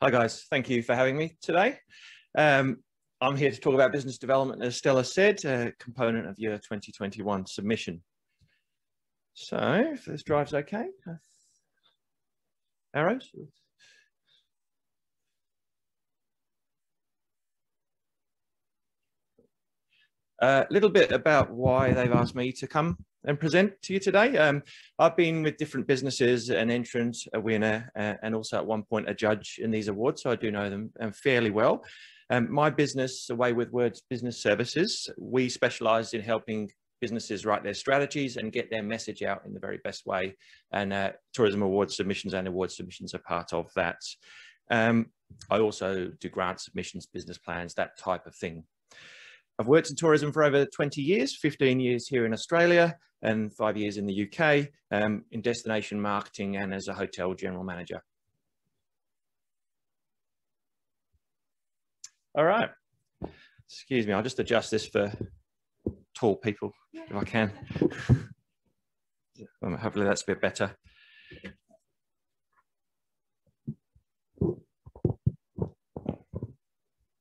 Hi guys, thank you for having me today. I'm here to talk about business development, as Stella said, a component of your 2021 submission. So if this drive's okay, arrows. A little bit about why they've asked me to come and present to you today. I've been with different businesses, an entrant, a winner, and also at one point a judge in these awards, so I do know them fairly well. My business, Away with Words Business Services, we specialise in helping businesses write their strategies and get their message out in the very best way. And tourism awards submissions and award submissions are part of that. I also do grant submissions, business plans, that type of thing. I've worked in tourism for over 20 years, 15 years here in Australia and 5 years in the UK, in destination marketing and as a hotel general manager. All right, excuse me, I'll just adjust this for tall people if I can. Hopefully that's a bit better.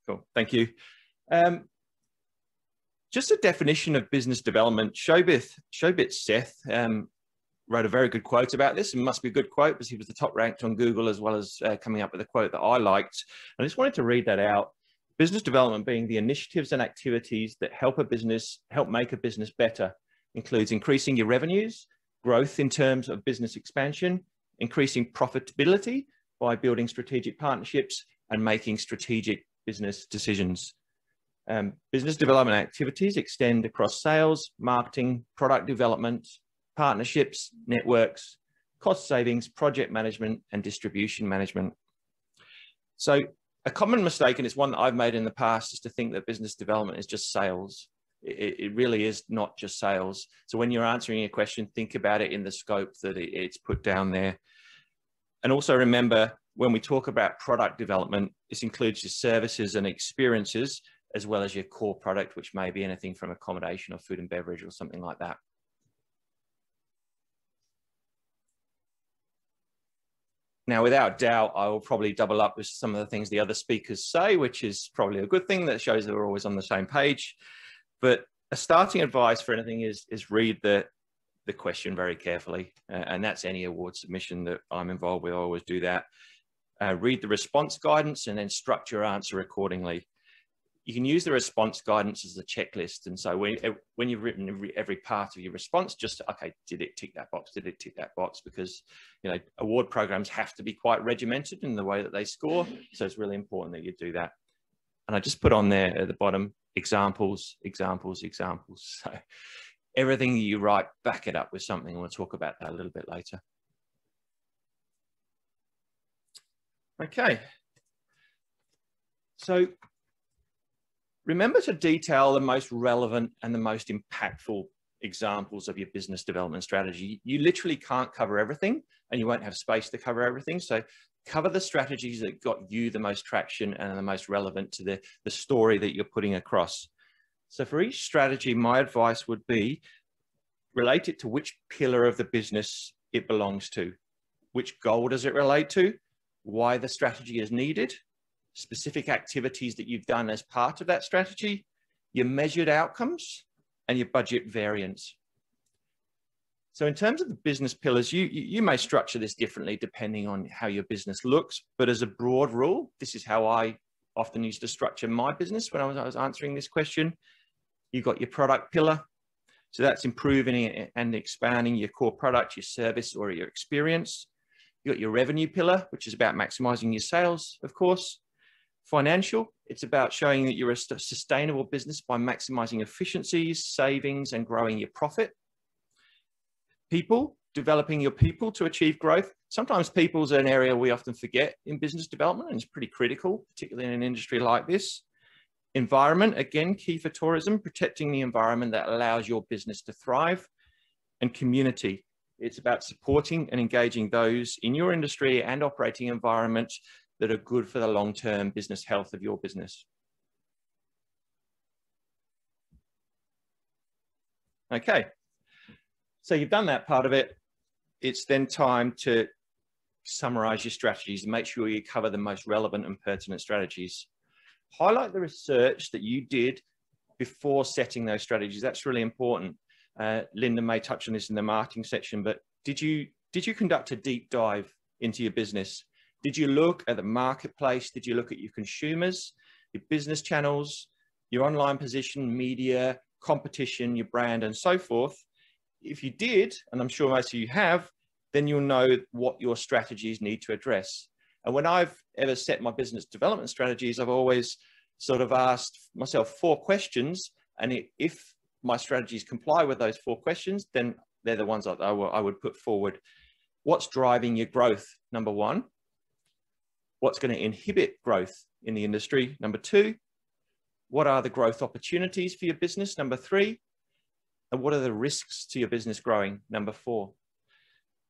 Cool, thank you. Just a definition of business development. Shobit Seth wrote a very good quote about this, and must be a good quote because he was the top ranked on Google, as well as coming up with a quote that I liked. I just wanted to read that out. Business development being the initiatives and activities that help make a business better, includes increasing your revenues, growth in terms of business expansion, increasing profitability by building strategic partnerships, and making strategic business decisions. Business development activities extend across sales, marketing, product development, partnerships, networks, cost savings, project management, and distribution management. So a common mistake, and it's one that I've made in the past, is to think that business development is just sales. It really is not just sales. So when you're answering a question, think about it in the scope that it's put down there. And also remember, when we talk about product development, this includes your services and experiences, as well as your core product, which may be anything from accommodation or food and beverage or something like that. Now, without doubt, I will probably double up with some of the things the other speakers say, which is probably a good thing. That shows that we're always on the same page. But a starting advice for anything is read the question very carefully. And that's any award submission that I'm involved with. I always do that. Read the response guidance and then structure your answer accordingly. You can use the response guidance as a checklist. And so when you've written every part of your response, just, okay, did it tick that box? Did it tick that box? Because, you know, award programs have to be quite regimented in the way that they score. So it's really important that you do that. And I just put on there at the bottom, examples, examples, examples. So everything you write, back it up with something. And we'll talk about that a little bit later. Okay. So remember to detail the most relevant and the most impactful examples of your business development strategy. You literally can't cover everything, and you won't have space to cover everything. So cover the strategies that got you the most traction and are the most relevant to the story that you're putting across. So for each strategy, my advice would be relate it to which pillar of the business it belongs to. Which goal does it relate to? Why the strategy is needed? Specific activities that you've done as part of that strategy, your measured outcomes, and your budget variance. So in terms of the business pillars, you may structure this differently depending on how your business looks, but as a broad rule, this is how I often used to structure my business when I was answering this question. You've got your product pillar. So that's improving and expanding your core product, your service, or your experience. You've got your revenue pillar, which is about maximizing your sales, of course. Financial, it's about showing that you're a sustainable business by maximizing efficiencies, savings, and growing your profit. People, developing your people to achieve growth. Sometimes people's an area we often forget in business development, and it's pretty critical, particularly in an industry like this. Environment, again, key for tourism, protecting the environment that allows your business to thrive. And community, it's about supporting and engaging those in your industry and operating environment that are good for the long-term business health of your business. Okay, so you've done that part of it. It's then time to summarize your strategies and make sure you cover the most relevant and pertinent strategies. Highlight the research that you did before setting those strategies. That's really important. Linda may touch on this in the marketing section, but did you conduct a deep dive into your business? Did you look at the marketplace? Did you look at your consumers, your business channels, your online position, media, competition, your brand, and so forth? If you did, and I'm sure most of you have, then you'll know what your strategies need to address. And when I've ever set my business development strategies, I've always sort of asked myself 4 questions. And if my strategies comply with those 4 questions, then they're the ones that I would put forward. What's driving your growth? Number 1. What's going to inhibit growth in the industry? Number 2. What are the growth opportunities for your business? Number 3. And what are the risks to your business growing? Number 4.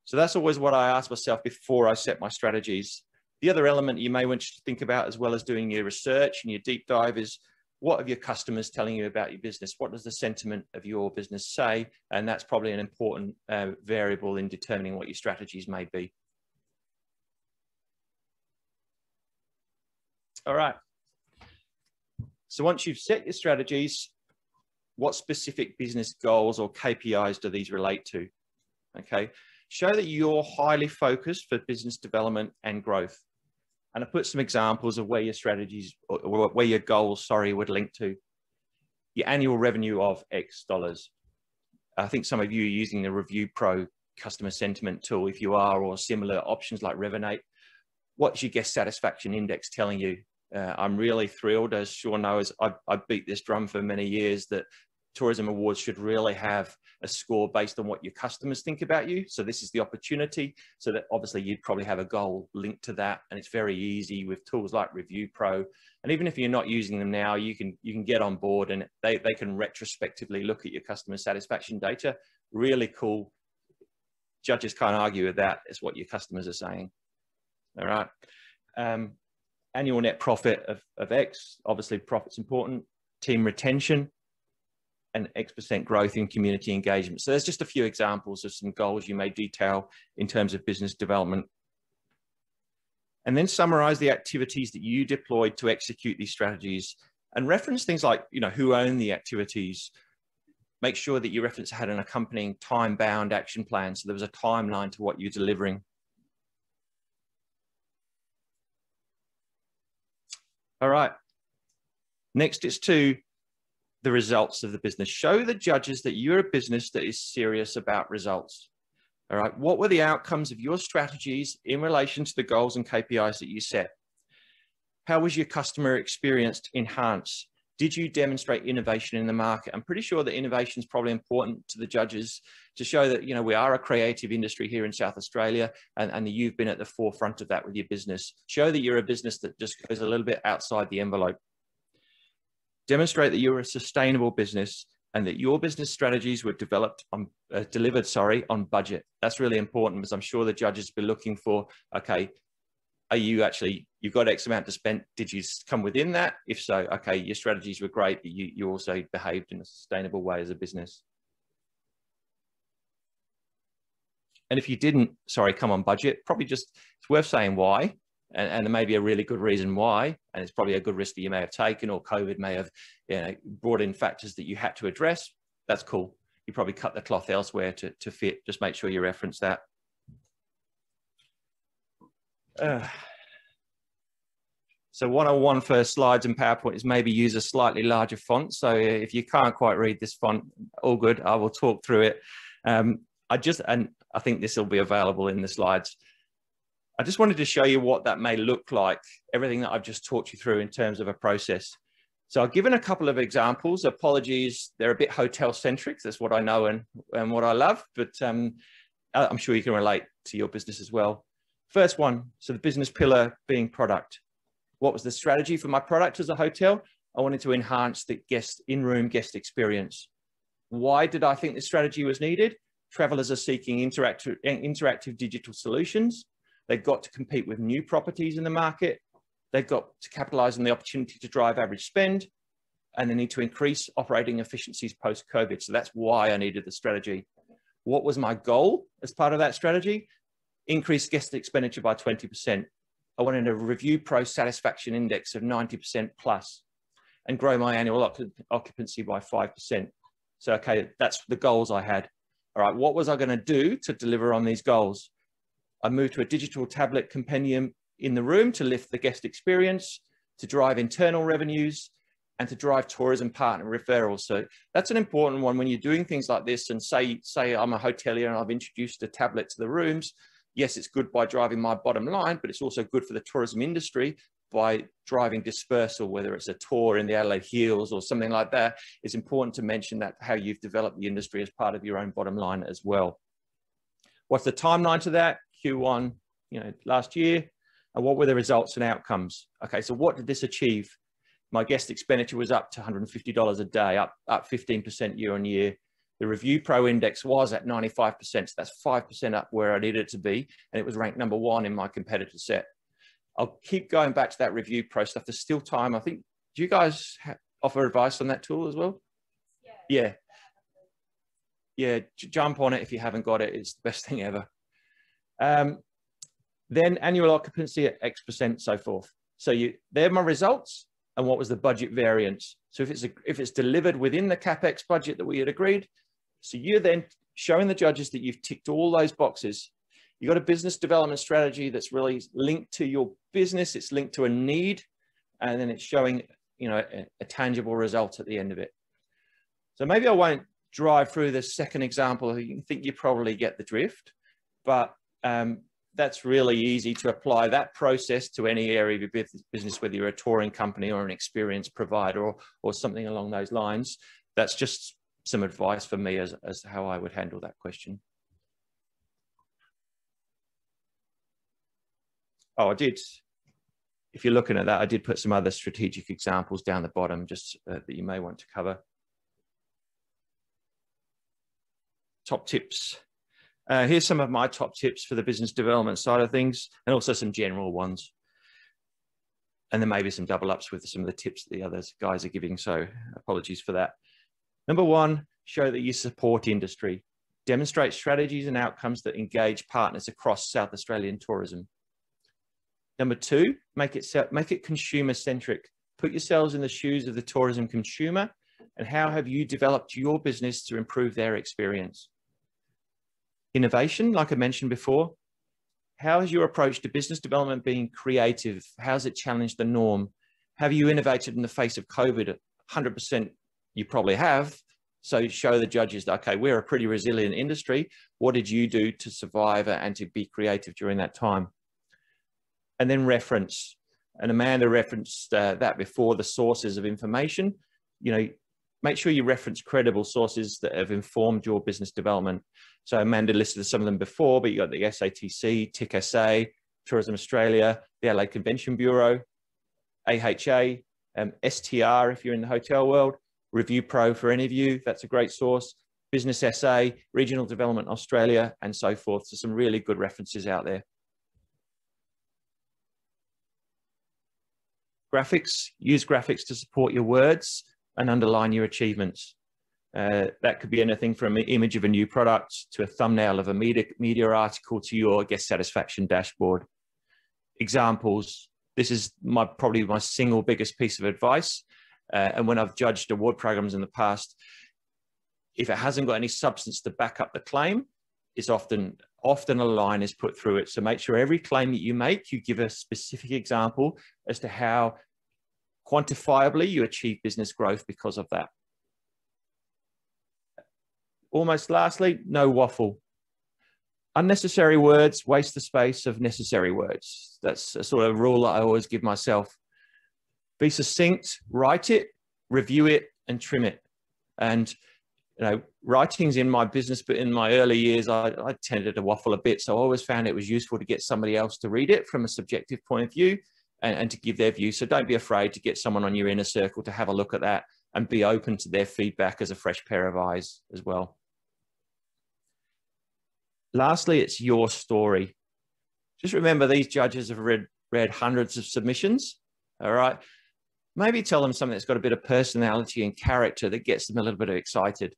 So that's always what I ask myself before I set my strategies. The other element you may want to think about, as well as doing your research and your deep dive, is what are your customers telling you about your business? What does the sentiment of your business say? And that's probably an important variable in determining what your strategies may be. All right. So once you've set your strategies, what specific business goals or KPIs do these relate to? Okay. Show that you're highly focused for business development and growth. And I put some examples of where your strategies or where your goals, would link to. Your annual revenue of X dollars. I think some of you are using the Review Pro customer sentiment tool. If you are, or similar options like Revenate, what's your guest satisfaction index telling you? I'm really thrilled, as Sean knows, I beat this drum for many years, that Tourism Awards should really have a score based on what your customers think about you. So this is the opportunity. So that obviously you'd probably have a goal linked to that. And it's very easy with tools like Review Pro. And even if you're not using them now, you can get on board and they can retrospectively look at your customer satisfaction data. Really cool. Judges can't argue with that. It's what your customers are saying. All right. Annual net profit of X. Obviously profit's important. Team retention. And X% growth in community engagement. So there's just a few examples of some goals you may detail in terms of business development. And then summarize the activities that you deployed to execute these strategies, and reference things like, who owned the activities. Make sure that your reference had an accompanying time-bound action plan, so there was a timeline to what you're delivering. All right. Next is to the results of the business. Show the judges that you're a business that is serious about results. All right. What were the outcomes of your strategies in relation to the goals and KPIs that you set? How was your customer experience enhanced? Did you demonstrate innovation in the market? I'm pretty sure that innovation is probably important to the judges to show that, we are a creative industry here in South Australia, and that you've been at the forefront of that with your business. Show that you're a business that just goes a little bit outside the envelope. Demonstrate that you're a sustainable business and that your business strategies were delivered on budget. That's really important, because I'm sure the judges will be looking for, okay, are you actually, you've got X amount to spend. Did you come within that? If so, okay, your strategies were great, but you also behaved in a sustainable way as a business. And if you didn't, come on budget, probably just, it's worth saying why. And there may be a really good reason why, and it's probably a good risk that you may have taken, or COVID may have brought in factors that you had to address. That's cool. You probably cut the cloth elsewhere to fit. Just make sure you reference that. So 101 for slides and PowerPoint is maybe use a slightly larger font. So if you can't quite read this font, all good. I will talk through it. And I think this will be available in the slides. I just wanted to show you what that may look like, everything that I've just talked you through in terms of a process. So I've given a couple of examples. Apologies, they're a bit hotel-centric. That's what I know and what I love, but I'm sure you can relate to your business as well. First one, so the business pillar being product. What was the strategy for my product as a hotel? I wanted to enhance the in-room guest experience. Why did I think this strategy was needed? Travelers are seeking interactive digital solutions. They've got to compete with new properties in the market. They've got to capitalize on the opportunity to drive average spend, and they need to increase operating efficiencies post-COVID. So that's why I needed the strategy. What was my goal as part of that strategy? increase guest expenditure by 20%. I wanted a Review Pro satisfaction index of 90% plus and grow my annual occupancy by 5%. So, okay, that's the goals I had. All right, what was I going to do to deliver on these goals? I moved to a digital tablet compendium in the room to lift the guest experience, to drive internal revenues, and to drive tourism partner referrals. So that's an important one when you're doing things like this. And say I'm a hotelier and I've introduced a tablet to the rooms. Yes, it's good by driving my bottom line, but it's also good for the tourism industry by driving dispersal, whether it's a tour in the Adelaide Hills or something like that. It's important to mention that how you've developed the industry as part of your own bottom line as well. What's the timeline to that? Q1, last year. And what were the results and outcomes? Okay, so what did this achieve? My guest expenditure was up to $150 a day, up 15% year on year. The Review Pro index was at 95%, so that's 5% up where I needed it to be, and it was ranked #1 in my competitor set. I'll keep going back to that Review Pro stuff. There's still time. I think, do you guys offer advice on that tool as well? Yeah. Yeah, jump on it if you haven't got it. It's the best thing ever. Then annual occupancy at X%, so forth. So they're my results, and what was the budget variance. So if it's delivered within the CapEx budget that we had agreed, so you're then showing the judges that you've ticked all those boxes. You've got a business development strategy that's really linked to your business. It's linked to a need, and then it's showing, a tangible result at the end of it. So maybe I won't drive through the second example. I think you probably get the drift, but that's really easy to apply that process to any area of your business, whether you're a touring company or an experience provider or something along those lines. That's just some advice for me as to how I would handle that question. Oh, I did. If you're looking at that, I did put some other strategic examples down the bottom just that you may want to cover. Top tips. Here's some of my top tips for the business development side of things, and also some general ones. And then maybe some double ups with some of the tips that the other guys are giving. So apologies for that. Number 1, show that you support industry. Demonstrate strategies and outcomes that engage partners across South Australian tourism. Number 2, make it consumer centric. Put yourselves in the shoes of the tourism consumer, and how have you developed your business to improve their experience? Innovation, like I mentioned before. How has your approach to business development been creative? How's it challenged the norm? Have you innovated in the face of COVID? 100% you probably have. So show the judges that, okay, we're a pretty resilient industry. What did you do to survive and to be creative during that time? And then reference. And Amanda referenced that before, the sources of information. Make sure you reference credible sources that have informed your business development. So Amanda listed some of them before, but you got the SATC, TIC-SA, Tourism Australia, the LA Convention Bureau, AHA, STR if you're in the hotel world, Review Pro for any of you, that's a great source, Business SA, Regional Development Australia, and so forth. So some really good references out there. Graphics, use graphics to support your words and underline your achievements. That could be anything from an image of a new product to a thumbnail of a media article to your guest satisfaction dashboard. Examples. This is probably my single biggest piece of advice. And when I've judged award programs in the past, if it hasn't got any substance to back up the claim, it's often a line is put through it. So make sure every claim that you make, you give a specific example as to how quantifiably you achieve business growth because of that. Almost lastly, no waffle. Unnecessary words waste the space of necessary words. That's a sort of rule that I always give myself. Be succinct, write it, review it, and trim it. And writing's in my business, but in my early years, I tended to waffle a bit. So I always found it was useful to get somebody else to read it from a subjective point of view and to give their view. So don't be afraid to get someone on your inner circle to have a look at that and be open to their feedback as a fresh pair of eyes as well. Lastly, it's your story. Just remember, these judges have read hundreds of submissions, all right? Maybe tell them something that's got a bit of personality and character that gets them a little bit excited,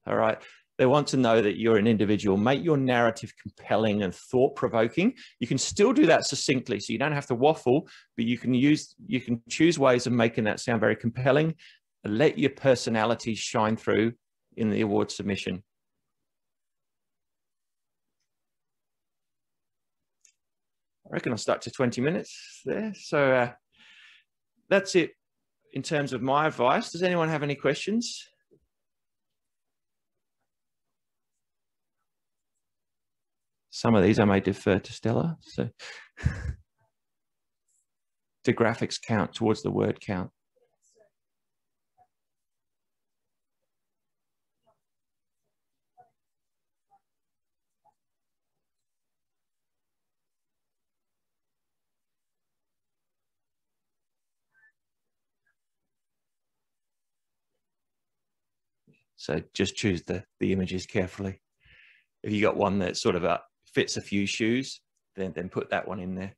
all right? They want to know that you're an individual. Make your narrative compelling and thought-provoking. You can still do that succinctly, so you don't have to waffle, but you can choose ways of making that sound very compelling. And let your personality shine through in the award submission. I reckon I'll start to 20 minutes there. So that's it in terms of my advice. Does anyone have any questions? Some of these I may defer to Stella. So do graphics count towards the word count? So just choose the images carefully. If you got one that sort of fits a few shoes, then put that one in there.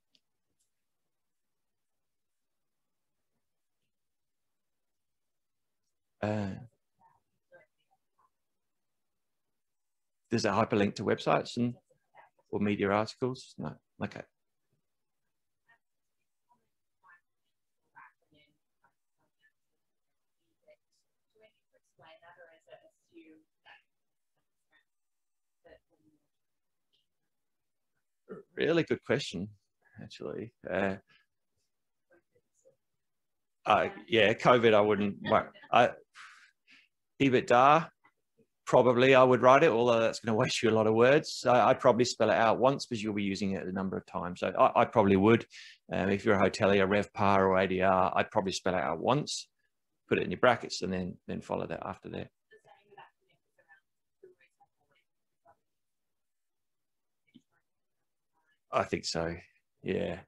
There's a hyperlink to websites or media articles? No, okay. Really good question, actually. Yeah, COVID, I wouldn't. EBITDA, probably I would write it, although that's going to waste you a lot of words. I'd probably spell it out once because you'll be using it a number of times. So I probably would. If you're a hotelier, RevPAR or ADR, I'd probably spell it out once, put it in your brackets, and then follow that after that. I think so. Yeah.